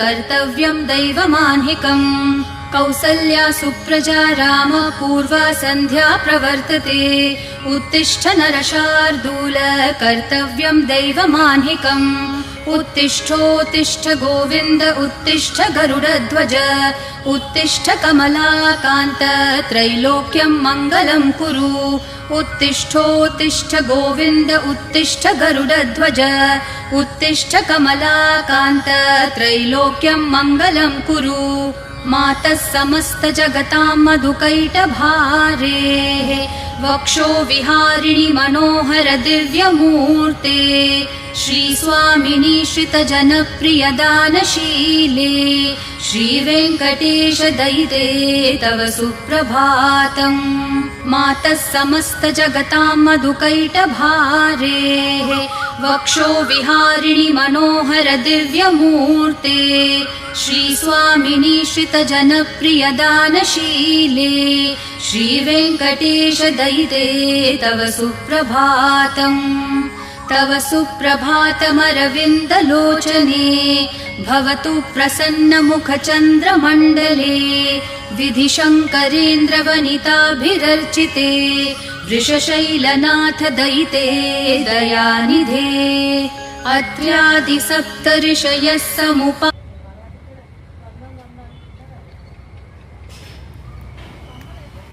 कर्तव्यं दैवमान्हिकम् कौसल्या सुप्रजा राम पूर्वा सन्ध्या प्रवर्तते उत्तिष्ठ नरशार्दूल कर्तव्यं दैवमान्हिकम् उत्तिष्ठोत्तिष्ठ गोविन्द उत्तिष्ठ गरुडध्वज उत्तिष्ठ कमलाकान्त त्रैलोक्यं मङ्गलं कुरु उत्तिष्ठोत्तिष्ठ गोविन्द उत्तिष्ठ गरुडध्वज उत्तिष्ठ कमलाकान्त त्रैलोक्यं मङ्गलं कुरु मातः समस्त जगतां मधुकैटभारेः वक्षो विहारिणि मनोहर दिव्यमूर्ते श्रीस्वामिनि श्रितजनप्रिय दानशीले श्रीवेङ्कटेश दयिते तव सुप्रभातम् मातः समस्त जगतां मधुकैटभारेः वक्षो विहारिणि मनोहर दिव्यमूर्ते श्रीस्वामिनि श्रितजनप्रिय दानशीले श्रीवेङ्कटेश दयिते तव सुप्रभातम् तव सुप्रभातमरविन्दलोचने भवतु प्रसन्नमुखचन्द्रमण्डले विधिशङ्करेन्द्रवनिताभिरर्चिते वृषशैलनाथ दयिते दयानिधे अत्र्यादिसप्तऋषयः समुपा